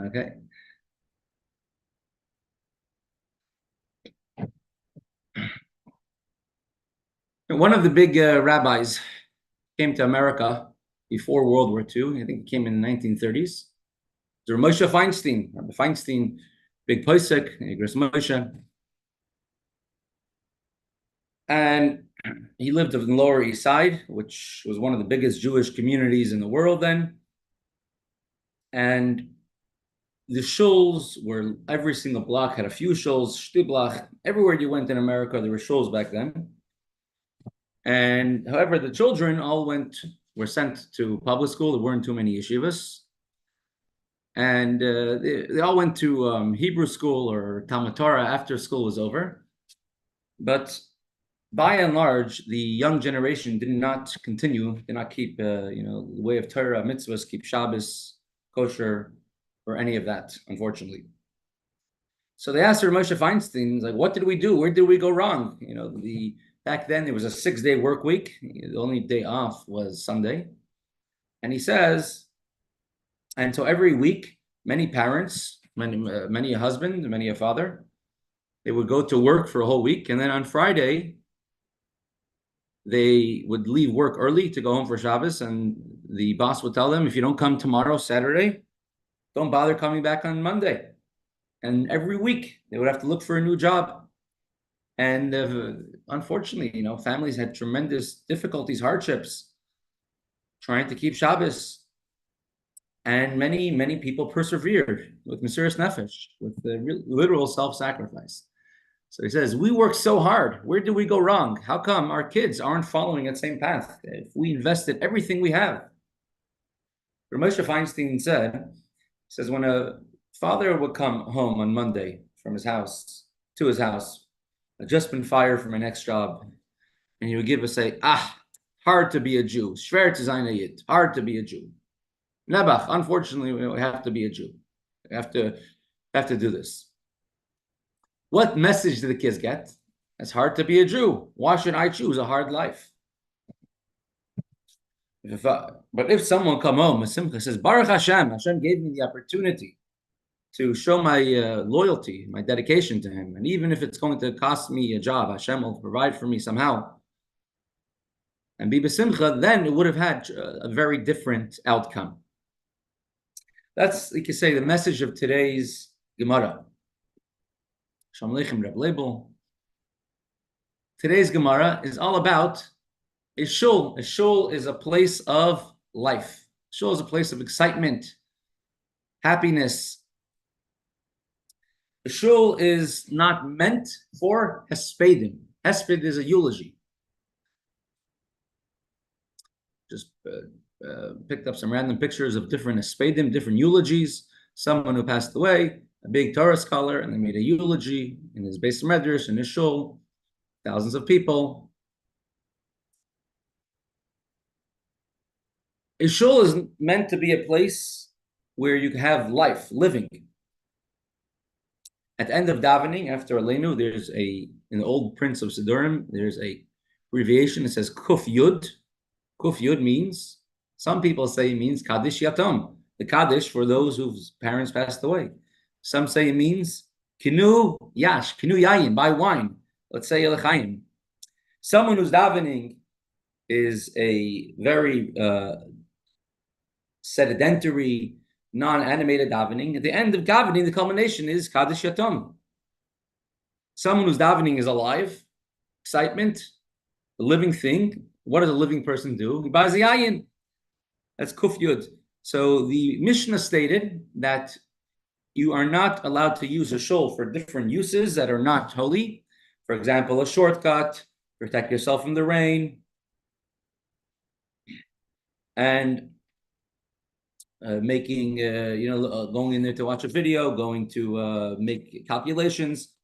Okay. One of the big rabbis came to America before World War II. I think he came in the 1930s. There Moshe Feinstein, Rabbi Feinstein, big posek, Igros Moshe. And he lived in the Lower East Side, which was one of the biggest Jewish communities in the world then. And the shuls were, every single block had a few shuls, shtiblach. Everywhere you went in America, there were shuls back then. And however, the children all were sent to public school. There weren't too many yeshivas. And they all went to Hebrew school or Talmud Torah after school was over. But by and large, the young generation did not keep, the way of Torah, mitzvahs, keep Shabbos, kosher, or any of that, unfortunately. So they asked Moshe Feinstein, like, what did we do? Where did we go wrong? Back then there was a 6-day work week. The only day off was Sunday. And he says, and so every week, many parents, many a husband, many a father, they would go to work for a whole week. And then on Friday, they would leave work early to go home for Shabbos. And the boss would tell them, if you don't come tomorrow, Saturday, don't bother coming back on Monday. And every week, they would have to look for a new job. And unfortunately, families had tremendous difficulties, hardships, trying to keep Shabbos. And many, many people persevered with Mesiras Nefesh, with the literal self-sacrifice. So he says, we work so hard. Where did we go wrong? How come our kids aren't following that same path? If we invested everything we have. Moshe Feinstein says, when a father would come home on Monday from his house, to his house, had just been fired from my next job, and he would say, hard to be a Jew. Schwer zu sein a Yid. Hard to be a Jew. Nebach, unfortunately, we have to be a Jew. We have to do this. What message do the kids get? It's hard to be a Jew. Why should I choose a hard life? But if someone come home, a simcha says, Baruch Hashem, Hashem gave me the opportunity to show my loyalty, my dedication to Him. And even if it's going to cost me a job, Hashem will provide for me somehow. And be b'simcha, then it would have had a very different outcome. That's, you could say, the message of today's Gemara. Shalom Aleichem, Rebbe Label. Today's Gemara is all about a shul. A shul is a place of life. Shul is a place of excitement, happiness. A shul is not meant for hespedim. Hesped is a eulogy. Just picked up some random pictures of different hespedim, different eulogies. Someone who passed away, a big Torah scholar, and they made a eulogy in his Beis Medrash, in his shul, thousands of people. A shul is meant to be a place where you can have life, living. At the end of davening, after Aleinu, there's in the old prints of Sidurim, there's a abbreviation. It says Kuf Yud. Kuf Yud means, some people say it means Kaddish Yatom, the Kaddish for those whose parents passed away. Some say it means Kinu Yash, Kinu Yayin, buy wine. Let's say Chaim. Someone who's davening is a very sedentary, non-animated davening. At the end of davening, the culmination is Kaddish Yatom. Someone who's davening is alive, excitement, a living thing. What does a living person do? He buys a yayin. That's Kuf Yud. So the Mishnah stated that you are not allowed to use a shul for different uses that are not holy. For example, a shortcut, protect yourself from the rain, and making, going in there to watch a video, going to make calculations.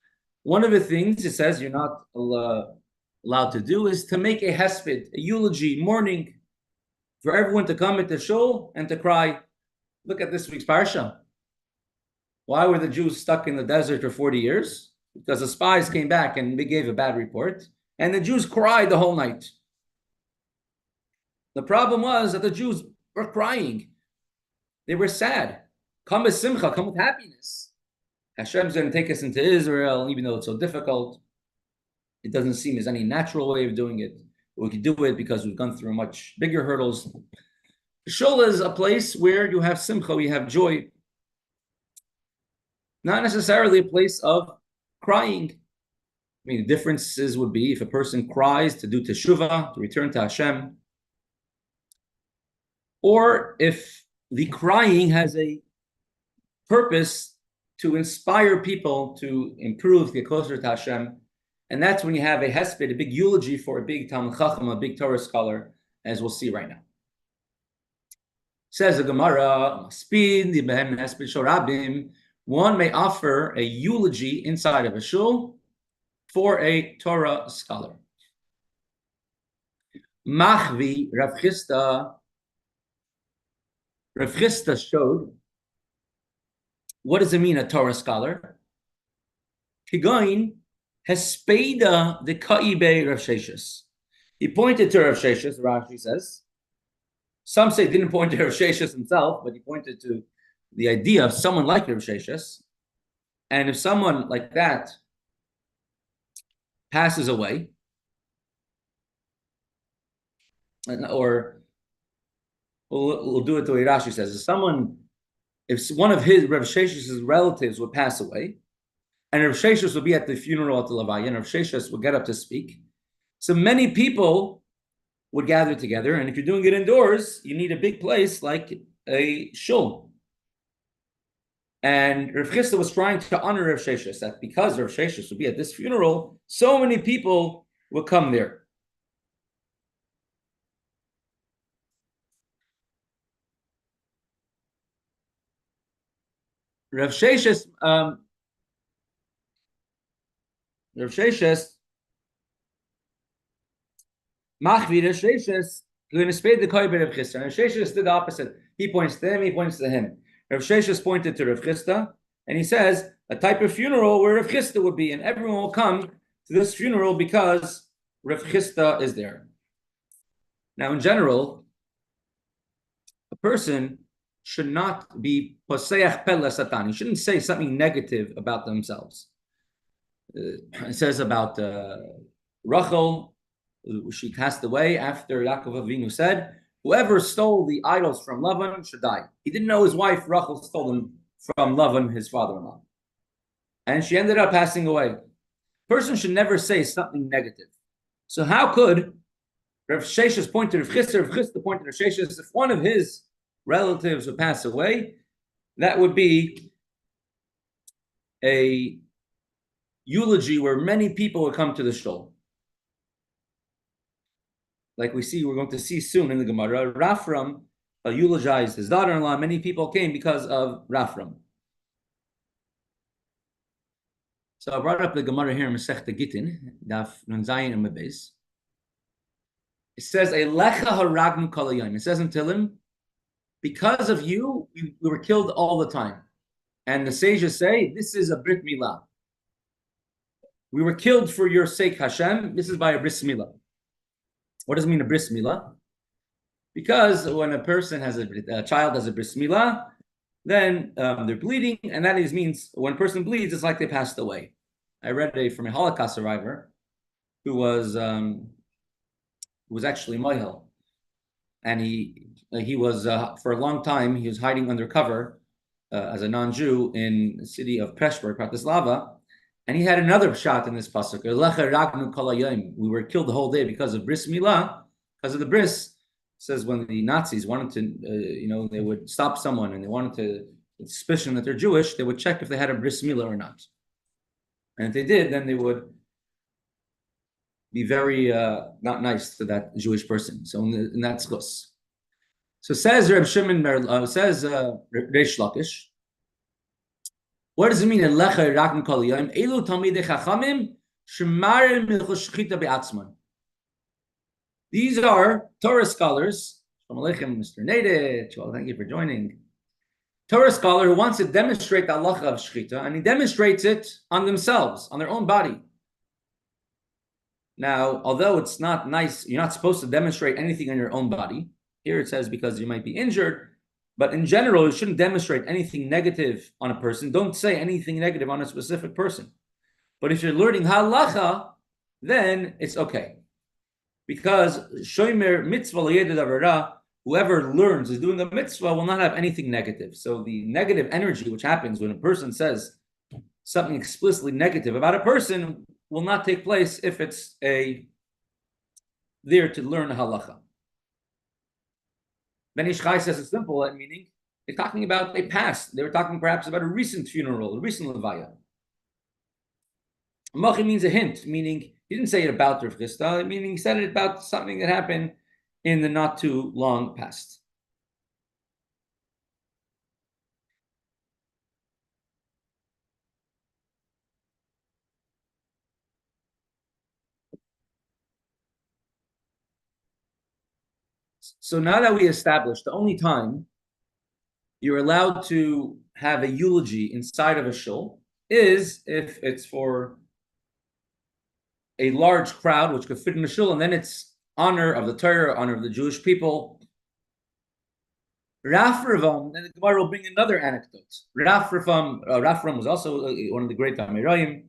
One of the things it says you're not allowed to do is to make a hesped, a eulogy, mourning, for everyone to come at the shul and to cry. Look at this week's parsha. Why were the Jews stuck in the desert for 40 years? Because the spies came back and they gave a bad report, and the Jews cried the whole night. The problem was that the Jews were crying. They were sad. come with simcha, come with happiness. Hashem's going to take us into Israel, even though it's so difficult. It doesn't seem there's any natural way of doing it. We can do it because we've gone through much bigger hurdles. Shul is a place where you have simcha, you have joy. Not necessarily a place of crying. I mean, the differences would be if a person cries to do teshuvah, to return to Hashem, or if the crying has a purpose to inspire people to improve, to get closer to Hashem. And that's when you have a hesped, a big eulogy for a big Talmid Chacham, a big Torah scholar, as we'll see right now. Says the Gemara, one may offer a eulogy inside of a shul for a Torah scholar. Machvi Rav Chisda showed, what does it mean, a Torah scholar? Kigoin Hespeda the Kaibe Rav Sheshes. He pointed to Rav Sheshes, Rashi says. Some say didn't point to Rav Sheshes himself, but he pointed to the idea of someone like Rav Sheshes. And if someone like that passes away, or we'll do it the way Rashi says, if one of his Rav Shesh's relatives would pass away, and Rav Sheshes would be at the funeral at the Levaya, and Rav Sheshes would get up to speak, so many people would gather together, and if you're doing it indoors, you need a big place like a shul. And Rav Chisda was trying to honor Rav Sheshes, that because Rav Sheshes would be at this funeral, so many people will come there. Rav Sheshes, Machvi Rav Sheshes, going to spade the koyber Rav Chisda. Rav Sheshes did the opposite. He points to him, he points to him. Rav Sheshes pointed to Rav Chisda, and he says a type of funeral where Rav Chisda would be, and everyone will come to this funeral because Rav Chisda is there. Now, in general, a person should not be poseach pel satan. He shouldn't say something negative about themselves. It says about Rachel, she passed away after Yaakov Avinu said, whoever stole the idols from Lavan should die. He didn't know his wife Rachel stole them from Lavan, his father-in-law. And she ended up passing away. A person should never say something negative. So how could Rav Sheshes point to Rav Chisda, Rav Chisda point to Rav Sheshes, if one of his relatives would pass away, that would be a eulogy where many people would come to the shul. Like we're going to see soon in the Gemara, Rafram eulogized his daughter-in-law. Many people came because of Rafram. So I brought up the Gemara here in Mesechta Gittin, Daf Nun Zayin and Mebez. It says, "Elecha haragnu kol hayom." It says in Tehillim, because of you, we were killed all the time. And the sages say, this is a brit milah. We were killed for your sake, Hashem. This is by a bris milah. What does it mean, a bris milah? Because when a person has a child has a bris milah, then they're bleeding, and that means when a person bleeds, it's like they passed away. I read from a Holocaust survivor who was actually Moihel, and he was for a long time he was hiding undercover as a non-Jew in the city of Pittsburgh, Bratislava, and he had another shot in this pasuk. We were killed the whole day because of bris milah, because of the bris. It says when the Nazis wanted to, they would stop someone and they wanted to suspicion that they're Jewish, they would check if they had a bris milah or not. And if they did, then they would be very not nice to that Jewish person. So in that schus. So says Reb Shimon, says Reish Lakish, what does it mean? Elu talmidei chachamim shemarim milchushchita be'atzman. These are Torah scholars. Shalom Aleichem, Mr. Nede. Thank you for joining. Torah scholar who wants to demonstrate the halacha of shchita, and he demonstrates it on themselves, on their own body. Now, although it's not nice, you're not supposed to demonstrate anything on your own body. Here it says because you might be injured, But in general, you shouldn't demonstrate anything negative on a person. Don't say anything negative on a specific person. But if you're learning halacha, then it's okay. Because shomer mitzvah liyedid avera, whoever learns is doing a mitzvah will not have anything negative. So the negative energy which happens when a person says something explicitly negative about a person will not take place if it's there to learn halacha. Ben Ish Chai says it's simple, meaning they're talking about a past. They were talking perhaps about a recent funeral, a recent levaya. Machi means a hint, meaning he didn't say it about Rav Chisda, meaning he said it about something that happened in the not too long past. So now that we established the only time you're allowed to have a eulogy inside of a shul is if it's for a large crowd which could fit in a shul, and then it's honor of the Torah, honor of the Jewish people. Rafravam, and the Gemara will bring another anecdote. Rafram was also one of the great Amirayim.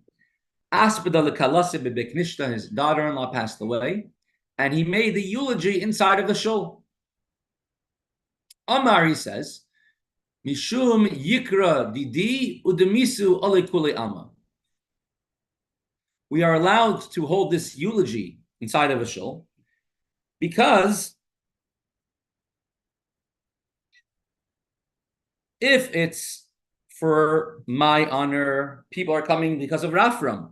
Aspada lekalase bebeknishta, his daughter-in-law passed away, and he made the eulogy inside of the shul. Amar, he says, Mishum yikra didi udemisu ale kule alma. We are allowed to hold this eulogy inside of a shul because if it's for my honor, people are coming because of Rafram,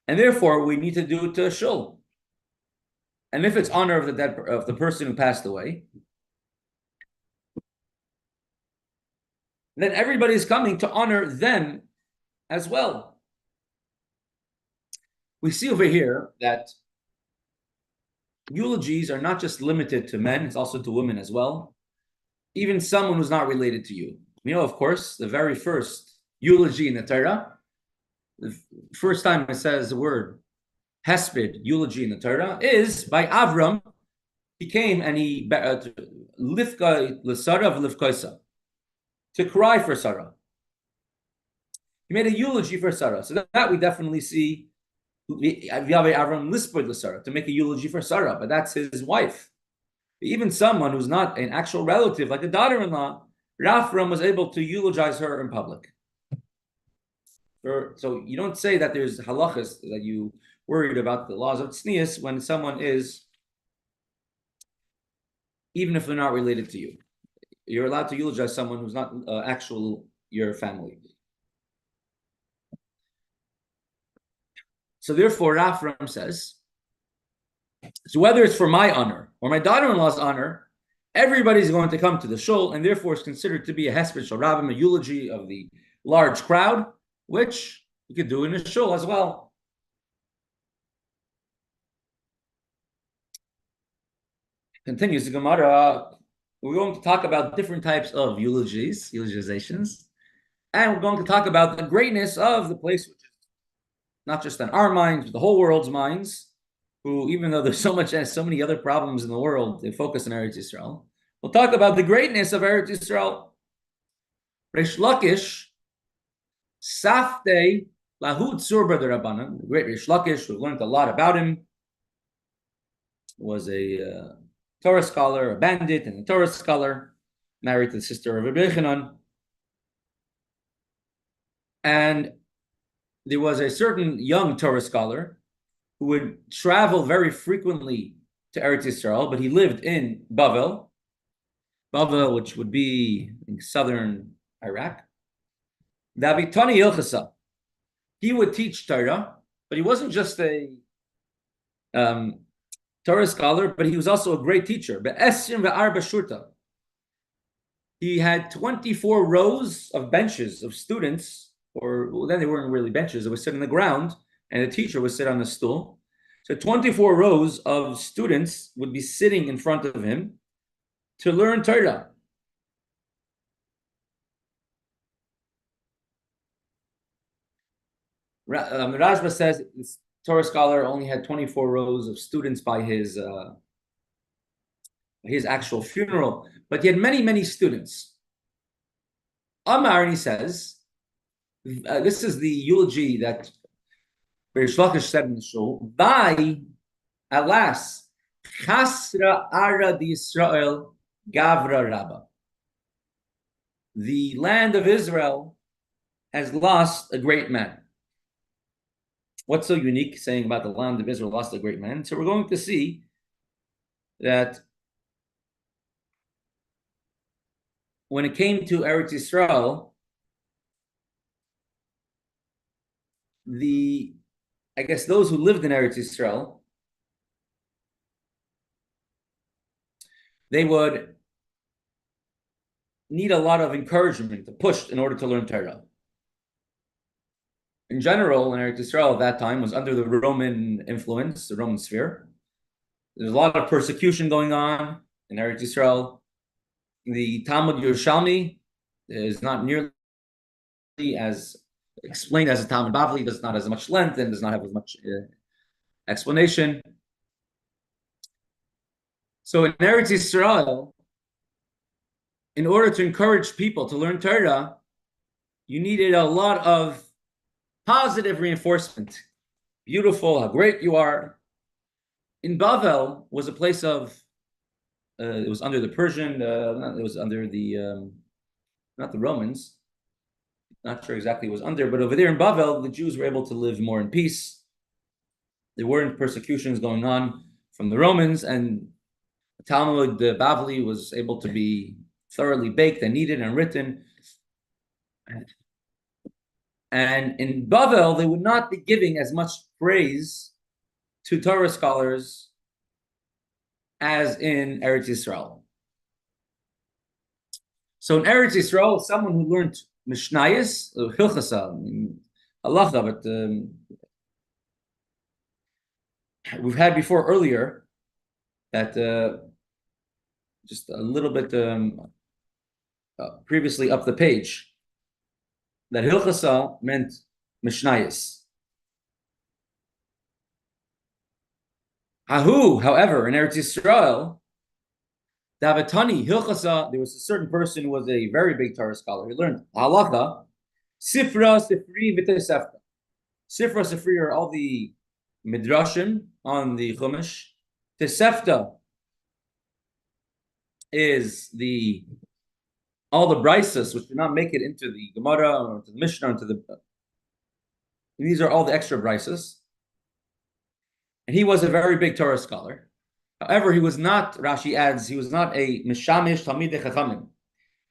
and therefore we need to do it to a shul. And if it's honor of the person who passed away, then everybody's coming to honor them as well. We see over here that eulogies are not just limited to men, it's also to women as well. Even someone who's not related to you. You know, of course, the very first eulogy in the Torah, the first time it says the word hesped, eulogy in the Torah, is by Avram. He came and he lifka l'sara v'lifkoisa, to cry for Sarah. He made a eulogy for Sarah. So that we definitely see Avram lisped l'sara, to make a eulogy for Sarah, but that's his wife. Even someone who's not an actual relative, like a daughter-in-law, Rafram was able to eulogize her in public. So you don't say that there's halachas that you worried about the laws of tznius when someone is, even if they're not related to you. You're allowed to eulogize someone who's not actual your family. So therefore, Rafram says, so whether it's for my honor or my daughter-in-law's honor, everybody's going to come to the shul, and therefore it's considered to be a hesped shel rabim, a eulogy of the large crowd, which you could do in a shul as well. Continues the Gemara. We're going to talk about different types of eulogizations, and we're going to talk about the greatness of the place, which is not just in our minds, but the whole world's minds, who, even though there's so many other problems in the world, they focus on Eretz Yisrael. We'll talk about the greatness of Eretz Yisrael. Reish Lakish, Safte Lahud Surba de Rabbanan, the great Reish Lakish, we've learned a lot about him, was a Torah scholar, a bandit, and a Torah scholar, married to the sister of Rebbe Chaim. And there was a certain young Torah scholar who would travel very frequently to Eretz Yisrael, but he lived in Bavel, which would be in southern Iraq. Davitani Ilchasa. He would teach Torah, but he wasn't just a Torah scholar, but he was also a great teacher. He had 24 rows of benches of students, or well, then they weren't really benches, they would sit on the ground, and the teacher would sit on a stool. So 24 rows of students would be sitting in front of him to learn Torah. Rashba says this Torah scholar only had 24 rows of students by his actual funeral, but he had many, many students. Amar, and he says, this is the eulogy that Reish Lakish said in the shul. By alas, chasra ara di Yisrael gavra rabba. The land of Israel has lost a great man. What's so unique saying about the land of Israel lost a great man? So we're going to see that when it came to Eretz Yisrael, I guess those who lived in Eretz Yisrael, they would need a lot of encouragement to push in order to learn Torah. In general, in Eretz Yisrael at that time was under the Roman influence, the Roman sphere. There's a lot of persecution going on in Eretz Yisrael. The Talmud Yerushalmi is not nearly as explained as the Talmud Bavli, does not have as much length and does not have as much explanation. So in Eretz Yisrael, in order to encourage people to learn Torah, you needed a lot of positive reinforcement. Beautiful, how great you are. In Bavel was a place of, it was under the Persian, it was under the, not the Romans, not sure exactly what was under, but over there in Bavel, the Jews were able to live more in peace. There weren't persecutions going on from the Romans, and the Talmud, the Bavli, was able to be thoroughly baked and kneaded and written. And in Bavel, they would not be giving as much praise to Torah scholars as in Eretz Yisrael. So in Eretz Yisrael, someone who learned Mishnayos, Hilchasa, Halacha, but we've had before earlier that just a little bit previously up the page, that Hilchasa meant Mishnayos. However, in Eretz Yisrael, Davatani, Hilchasa, there was a certain person who was a very big Torah scholar. He learned Halacha, Sifra, Sifri, V'tesefta. Sifra, Sifri are all the Midrashim on the Chumash. Tesefta is all the Brises, which do not make it into the Gemara or into the Mishnah, into the. These are all the extra Brises. And he was a very big Torah scholar. However, he was not, Rashi adds, he was not a Mishamish Talmidei Chachamim.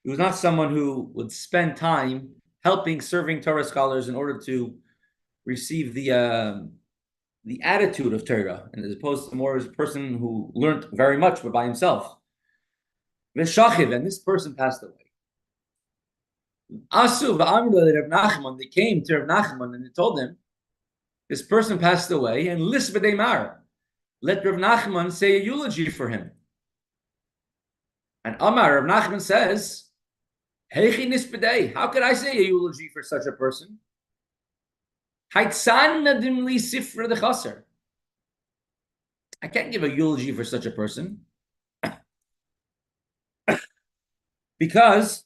He was not someone who would spend time helping, serving Torah scholars in order to receive the attitude of Torah, and as opposed to more as a person who learned very much but by himself. Veshachiv, and this person passed away. Asu v'amru Rav Nachman, they came to Rav Nachman and they told him, this person passed away, and lisbedei mar, let Rav Nachman say a eulogy for him. And Amar, Rav Nachman says, Heichi nisbedei, how could I say a eulogy for such a person? Haitzan nadim li sifra de chaser. I can't give a eulogy for such a person. Because,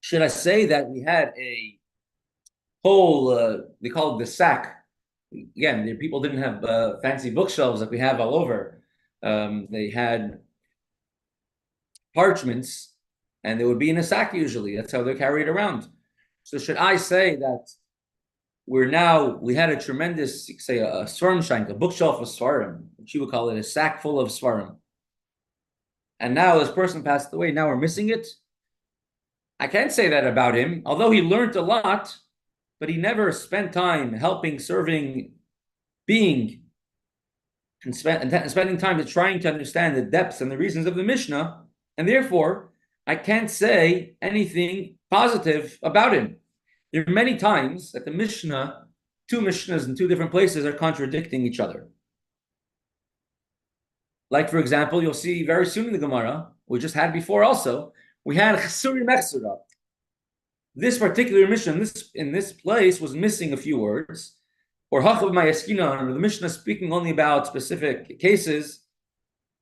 should I say that we had a whole, they call it the sack. Again, people didn't have fancy bookshelves like we have all over. They had parchments, and they would be in a sack usually. That's how they're carried around. So should I say that we had a tremendous, say, a svarim shank, a bookshelf of svarim, which you would call it a sack full of svarim. And now this person passed away, now we're missing it? I can't say that about him, although he learned a lot, but he never spent time helping, serving, being, and spending time to trying to understand the depths and the reasons of the Mishnah, and therefore, I can't say anything positive about him. There are many times that the Mishnah, two Mishnahs in two different places are contradicting each other. Like, for example, you'll see very soon in the Gemara, we just had before also, we had Chesuri Mechsura. This particular Mishnah in this place was missing a few words, or Hachav Mayeskina, or the Mishnah speaking only about specific cases.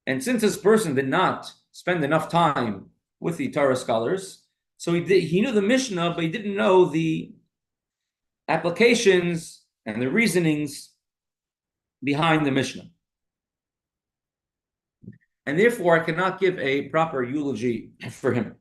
And since this person did not spend enough time with the Torah scholars, So he knew the Mishnah, but he didn't know the applications and the reasonings behind the Mishnah. And therefore, I cannot give a proper eulogy for him.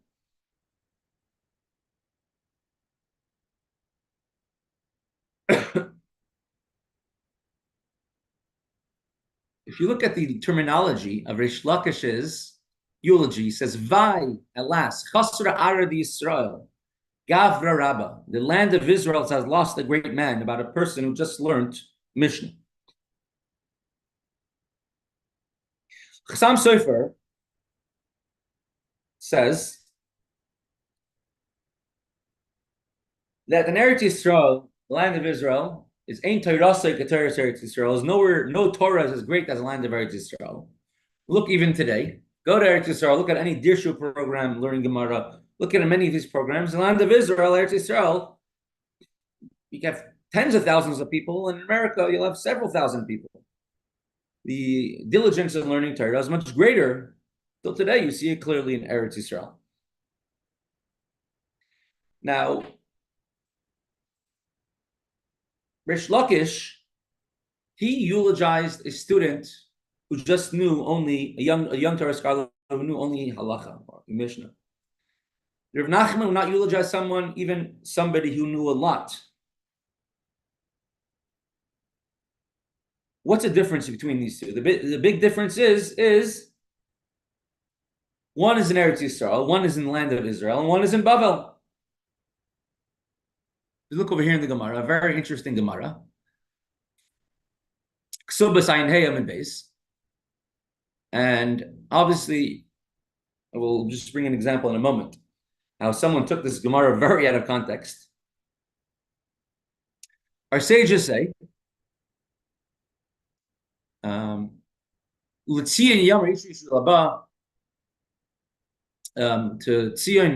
If you look at the terminology of Reish Lakish's eulogy, he says, Vai, alas, Chasra Arad Yisrael, Gavra Rabba, the land of Israel has lost a great man, about a person who just learned Mishnah. Chaim Sofer says that in Eretz Yisrael, the land of Israel, is Ein Torasei Keteres Eretz Yisrael. There's nowhere, no Torah is as great as the land of Eretz Yisrael. Look even today. Go to Eretz Yisrael. Look at any Dirshu program learning Gemara. Look at many of these programs. The land of Israel, Eretz Yisrael, you have tens of thousands of people. In America, you'll have several thousand people. The diligence in learning Torah is much greater. Till today, you see it clearly in Eretz Yisrael. Now, Reish Lakish, he eulogized a student who just knew only a young Torah scholar who knew only halacha or Mishnah. Rav Nachman would not eulogize someone, even somebody who knew a lot. What's the difference between these two? The big difference is one is in Eretz Yisrael, one is in the land of Israel, and one is in Bavel. You look over here in the Gemara, a very interesting Gemara. Ksubas Ayin Heyam and base. And obviously, I will just bring an example in a moment. How someone took this Gemara very out of context. Our sages say, to Tzion,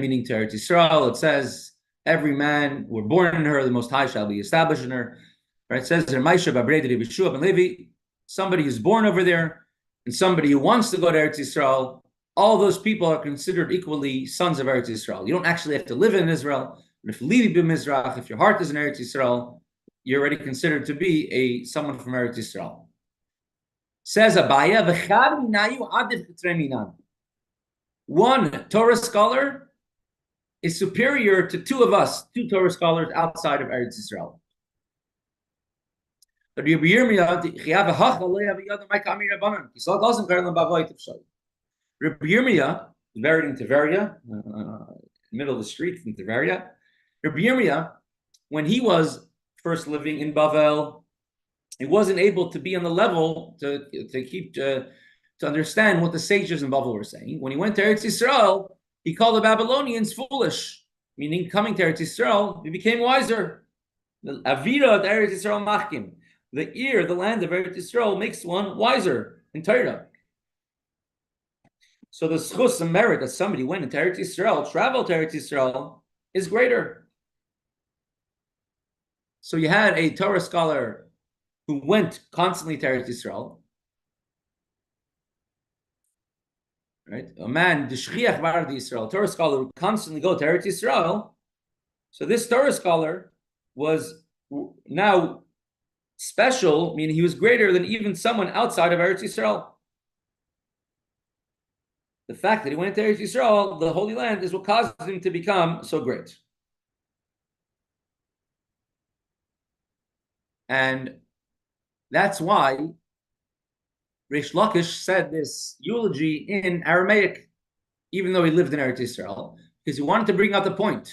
meaning to Eretz Yisrael, it says, every man who were born in her, the Most High shall be established in her. Right? It says, somebody who's born over there, and somebody who wants to go to Eretz Yisrael, all those people are considered equally sons of Eretz Yisrael. You don't actually have to live in Israel. And if Livi b'Mizrach, if your heart is in Eretz Yisrael, you're already considered to be someone from Eretz Yisrael. Says Abaya, one Torah scholar is superior to two of us, two Torah scholars outside of Eretz Yisrael. Rabbi Yirmiyah, buried in Tiberia, middle of the street in Tiberia. Rabbi Yirmiyah, when he was first living in Bavel, he wasn't able to be on the level to understand what the sages in Bavel were saying. When he went to Eretz Yisrael, he called the Babylonians foolish, meaning coming to Eretz Yisrael, he became wiser. The Avira at Eretz Yisrael machkim. The ear, the land of Eretz Yisrael, makes one wiser in Torah. So the schus and merit that somebody went into Eretz Yisrael, traveled to Eretz Yisrael, is greater. So you had a Torah scholar who went constantly to Eretz Yisrael, right? A man, the shliach bar Yisrael, Torah scholar who constantly go to Eretz Yisrael. So this Torah scholar was now special, meaning he was greater than even someone outside of Eretz Yisrael. The fact that he went to Eretz Yisrael, the Holy Land, is what caused him to become so great. And that's why Reish Lakish said this eulogy in Aramaic, even though he lived in Eretz Yisrael, because he wanted to bring out the point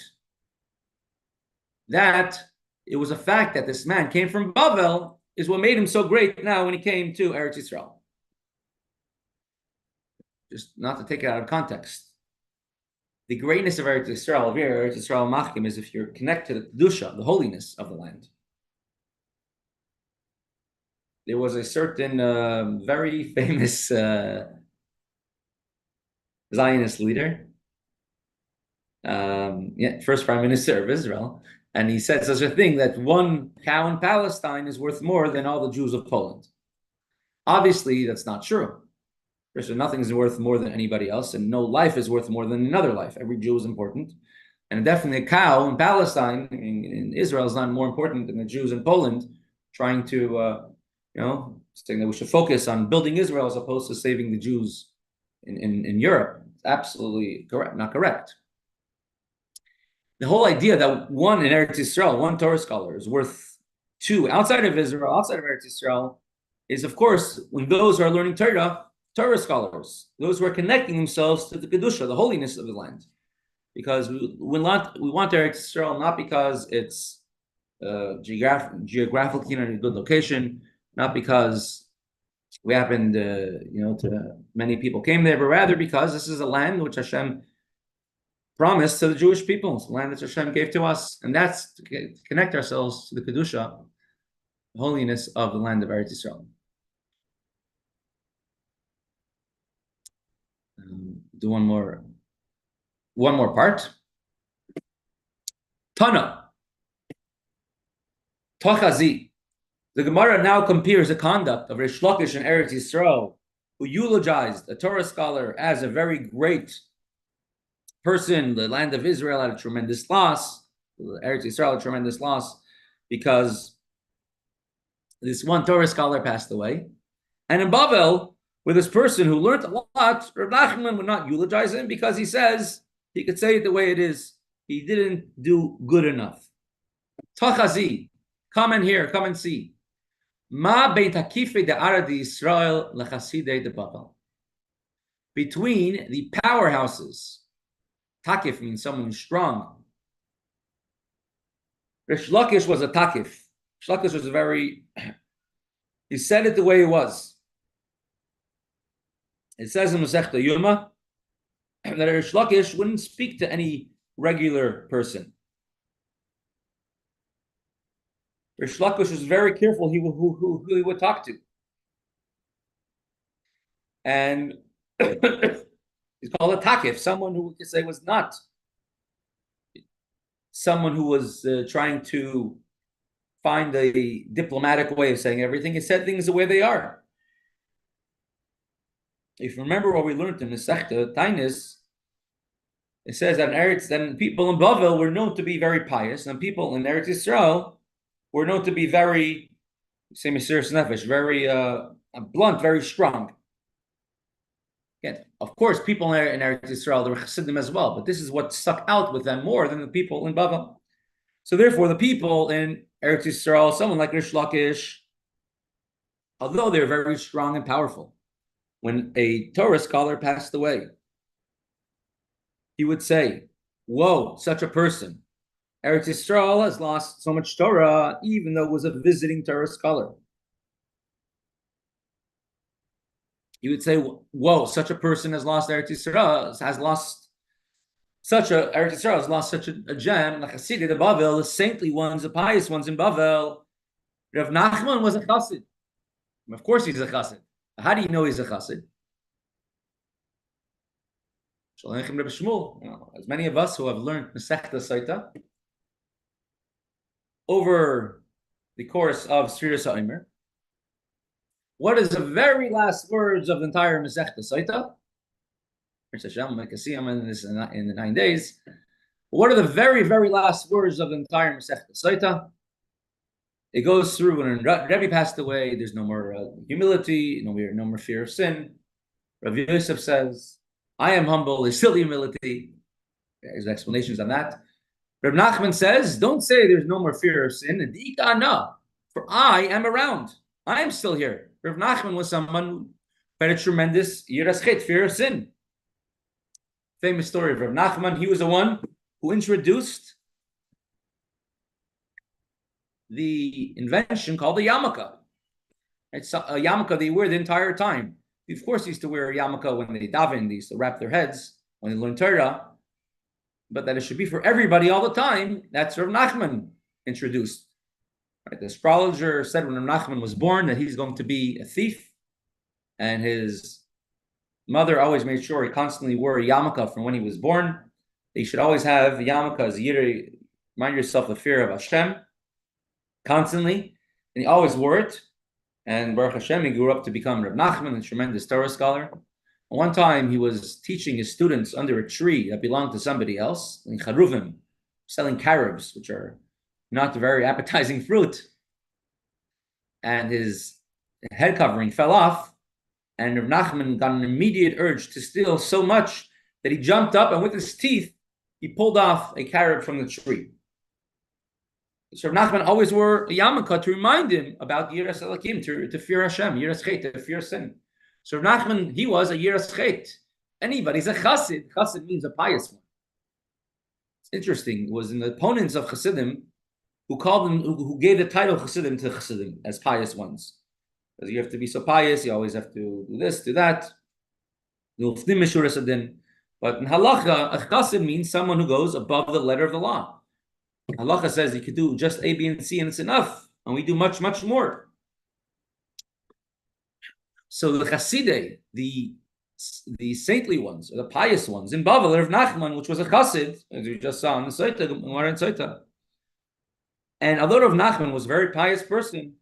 that it was a fact that this man came from Bavel is what made him so great now when he came to Eretz Yisrael. Just not to take it out of context. The greatness of Eretz Yisrael, of Eretz Yisrael Machkim, is if you're connected to the Kedusha, the holiness of the land. There was a certain very famous Zionist leader, first Prime Minister of Israel, and he said such a thing that one cow in Palestine is worth more than all the Jews of Poland. Obviously, that's not true. First, nothing is worth more than anybody else, and no life is worth more than another life. Every Jew is important, And definitely a cow in Palestine, in Israel, is not more important than the Jews in Poland trying to, saying that we should focus on building Israel as opposed to saving the Jews in Europe. It's absolutely correct, not correct. The whole idea that one in Eretz Yisrael, one Torah scholar, is worth two outside of Israel, outside of Eretz Yisrael, is of course when those who are learning Torah scholars, those who are connecting themselves to the Kedusha, the holiness of the land. Because we want Eretz Yisrael not because it's geographically in a good location, not because we happened, to many people came there, but rather because this is a land which Hashem promised to the Jewish people, it's the land that Hashem gave to us, and that's to connect ourselves to the Kedusha, the holiness of the land of Eretz Yisrael. Do one more part. Tana. Tochazi. The Gemara now compares the conduct of Rish Lakish and Eretz Yisrael, who eulogized a Torah scholar as a very great person. The land of Israel had a tremendous loss. Eretz Yisrael had a tremendous loss because this one Torah scholar passed away. And in Bavel, with this person who learned a lot, Reb Nachman would not eulogize him because he says, he could say it the way it is, he didn't do good enough. Tachazi, come in here, come and see. Ma bein takife de Aradi Yisrael lechasidei de Bavel. Between the powerhouses, takif means someone who's strong. Rish Lakish was a takif. Rish Lakish was he said it the way it was. It says in Mesechta Yuma that Rish Lakish wouldn't speak to any regular person. Rish Lakish was very careful who he would talk to. And he's called a takif, someone who we could say was not someone who was trying to find a diplomatic way of saying everything. He said things the way they are. If you remember what we learned in Mesechta Tainis, it says that then people in Bavel were known to be very pious, and people in Eretz Yisrael were known to be very, say Mesiras Nefesh, very blunt, very strong. Again, of course, people in Eretz Yisrael, there were Chassidim as well, but this is what stuck out with them more than the people in Bavel. So therefore, the people in Eretz Yisrael, someone like Rish Lakish, although they're very strong and powerful, when a Torah scholar passed away, he would say, whoa, such a person. Eretz Yisrael has lost so much Torah, even though it was a visiting Torah scholar. He would say, whoa, such a person has lost Eretz Yisrael, Eretz Yisrael has lost such a gem, like Hasidei de Bavel, the saintly ones, the pious ones in Bavel. Rav Nachman was a chassid. Of course he's a chassid. How do you know he's a chassid? As many of us who have learned Mesechta Saita over the course of Sfiras HaOmer, what is the very last words of the entire Mesechta Saita? I can see them in the 9 days. What are the very, very last words of the entire Mesechta Saita? It goes through when Rebbe passed away, there's no more humility, no more fear of sin. Rav Yosef says, I am humble, there's still humility. There's explanations on that. Reb Nachman says, don't say there's no more fear of sin. For I am around. I am still here. Reb Nachman was someone who had a tremendous yiras chet, fear of sin. Famous story of Reb Nachman. He was the one who introduced the invention called the yarmulke. It's a yarmulke they wear the entire time. Of course, they used to wear a yarmulke when they daven. They used to wrap their heads when they learn Torah. But that it should be for everybody all the time, that's Rav Nachman introduced. Right? The astrologer said when Rav Nachman was born that he's going to be a thief. And his mother always made sure he constantly wore a yarmulke from when he was born. They should always have a yarmulke as a remind yourself the fear of Hashem. Constantly, and he always wore it. And Baruch Hashem, he grew up to become Reb Nachman, a tremendous Torah scholar. One time, he was teaching his students under a tree that belonged to somebody else in Charuvim. selling carobs, which are not very appetizing fruit, and his head covering fell off, and Rav Nachman got an immediate urge to steal so much that he jumped up and with his teeth, he pulled off a carob from the tree. So Rav Nachman always wore a yarmulke to remind him about Yiras Elakim, to fear Hashem, Yiras Chet, to fear sin. So Rav Nachman, he was a Yiras Chet. Anybody's a chassid. Chassid means a pious one. It's interesting. It was in the opponents of Chassidim who gave the title Chassidim to Chassidim as pious ones. Because you have to be so pious, you always have to do this, do that. But in halacha, a chassid means someone who goes above the letter of the law. Halacha says you could do just A, B, and C, and it's enough. And we do much, much more. So the chassidei, the saintly ones, or the pious ones, in Bavel, Rav Nachman, which was a chassid, as we just saw in the Saita, and although Rav Nachman was a very pious person,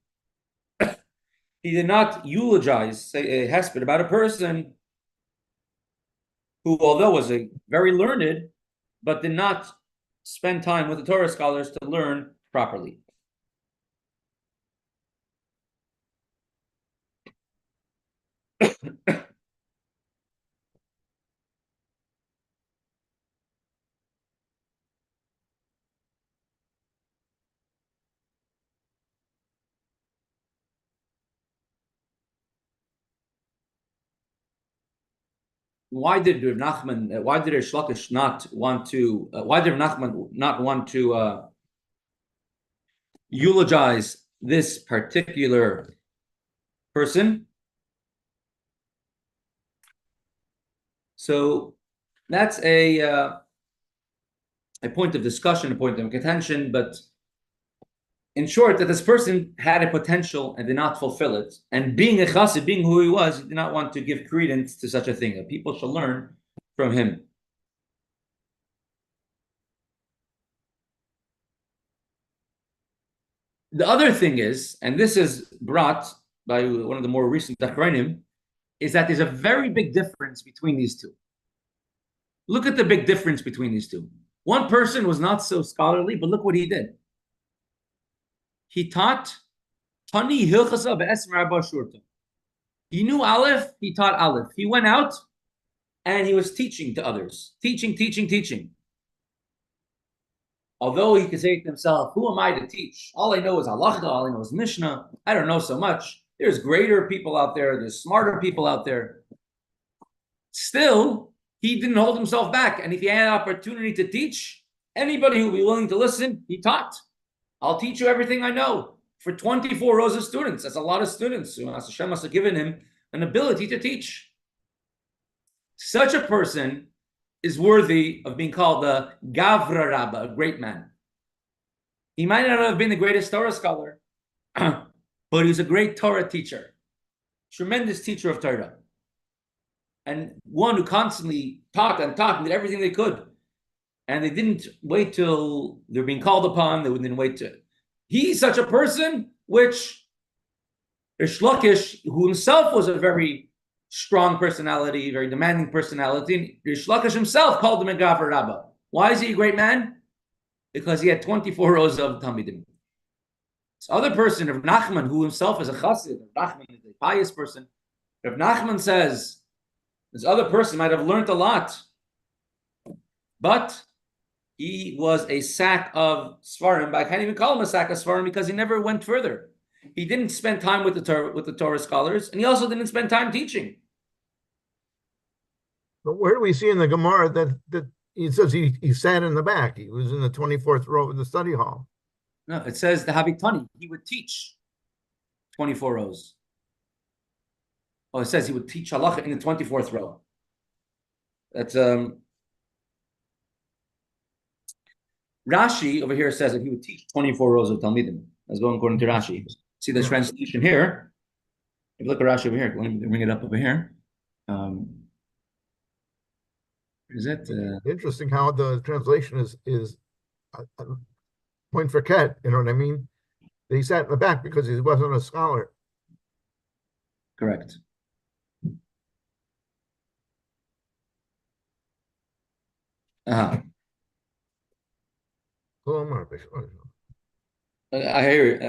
he did not eulogize, say a hesped about a person who, although was a very learned, but did not spend time with the Torah scholars to learn properly. Why did Rav Nachman? Why did Reish Lakish not want to? Why did Rav Nachman not want to eulogize this particular person? So that's a point of discussion, a point of contention. But in short, that this person had a potential and did not fulfill it. And being a chassid, being who he was, he did not want to give credence to such a thing. That people shall learn from him. The other thing is, and this is brought by one of the more recent Achronim, is that there's a very big difference between these two. Look at the big difference between these two. One person was not so scholarly, but look what he did. He taught Tani Hilchasa Be'esmer Abba Shurta. He knew Aleph, he taught Aleph. He went out and he was teaching to others. Teaching. Although he could say to himself, who am I to teach? All I know is halacha, all I know is Mishnah. I don't know so much. There's greater people out there. There's smarter people out there. Still, he didn't hold himself back. And if he had an opportunity to teach, anybody who would be willing to listen, he taught. I'll teach you everything I know. For 24 rows of students, that's a lot of students. Hashem must have given him an ability to teach. Such a person is worthy of being called the Gavra Rabba, a great man. He might not have been the greatest Torah scholar, but he was a great Torah teacher, tremendous teacher of Torah, and one who constantly talked and did everything they could. And they didn't wait till they're being called upon. They didn't wait to. He's such a person, which Reish Lakish, who himself was a very strong personality, very demanding personality, Reish Lakish himself called him a Gavra Rabba. Why is he a great man? Because he had 24 rows of Talmidim. This other person, Rav Nachman, who himself is a chassid, Rav Nachman is a pious person. Rav Nachman says this other person might have learned a lot, but he was a sack of Svarim, but I can't even call him a sack of Svarim because he never went further. He didn't spend time with the Torah scholars, and he also didn't spend time teaching. But where do we see in the Gemara that he says he sat in the back? He was in the 24th row of the study hall. No, it says the Habitani, he would teach 24 rows. Oh, it says he would teach halacha in the 24th row. That's Rashi over here says that he would teach 24 rows of Talmidim. That's going according to Rashi. See the translation here. If you look at Rashi over here, let me bring it up over here. Is it interesting how the translation is a point for Ket? You know what I mean? He sat in the back because he wasn't a scholar. Correct. Gemara. I hear it.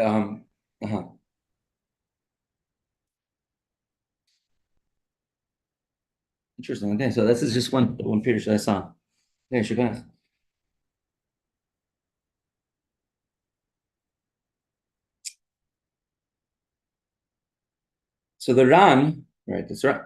Interesting. Okay, so this is just one period I saw. Yeah, sure, guys. So the Ran, right? That's right.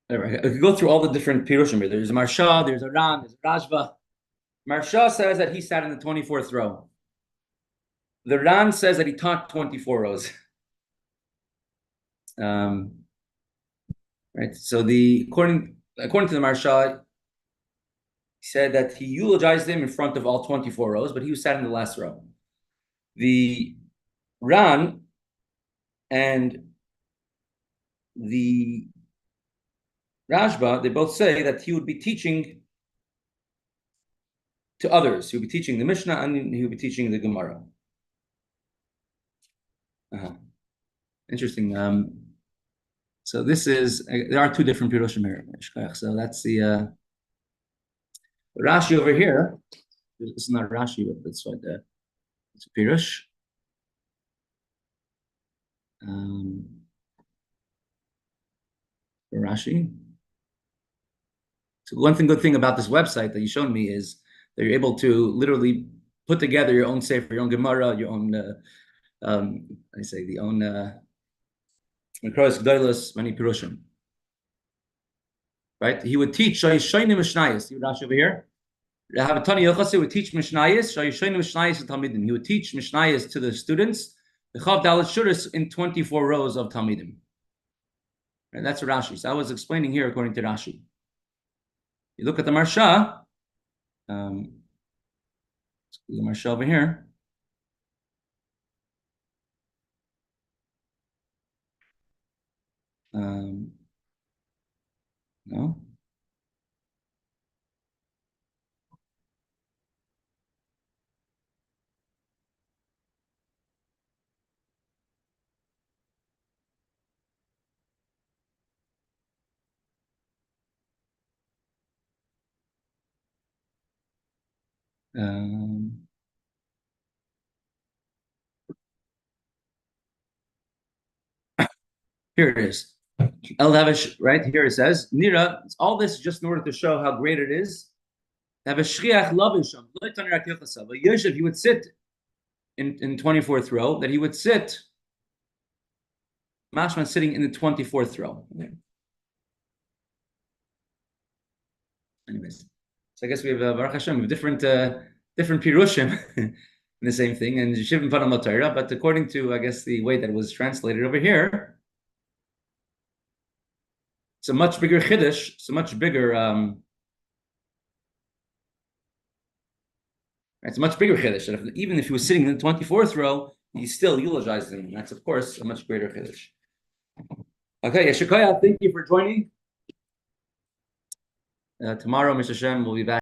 I could go through all the different pirushim here. There's a Marsha, there's a Ran, there's a Rashba. Marsha says that he sat in the 24th row. The Ran says that he taught 24 rows. Right. So according to the Marsha, he said that he eulogized him in front of all 24 rows, but he was sat in the last row. The Ran and the Rashba, they both say that he would be teaching to others. He would be teaching the Mishnah and he would be teaching the Gemara. Interesting. So this is, there are two different pirushim here. So that's the Rashi over here. This is not Rashi, but that's what it's a pirush. Rashi. So one good thing about this website that you showed me is that you're able to literally put together your own sefer, your own Gemara, your own the own Mikros Gdolos, many pirushim. Right? He would teach Shayishayim Mishnayos. You would Rashi over here. Have a Tani Yochase would teach Mishnayos. Shayishayim Mishnayos to Talmidim. He would teach Mishnayos to the students. The Chav Dalet Shuris in 24 rows of Talmidim. Right? That's Rashi. So I was explaining here according to Rashi. You look at the Marsha. The Marsha over here. No. Here it is. Right here it says, Nira, all this just in order to show how great it is. Have a shliach lavisham. Yosef, he would sit in 24th row, that he would sit, Mashman sitting in the 24th row. Anyways, so I guess we have Baruch Hashem, we have different pirushim in the same thing, and Shivim Panam Torah, but according to, I guess, the way that it was translated over here, it's a much bigger chiddush, it's a much bigger it's a much bigger chiddush. Even if he was sitting in the 24th row, he still eulogized him. That's, of course, a much greater chiddush. Okay, Yeshikoya, thank you for joining. Tomorrow, Mr. Shem will be back.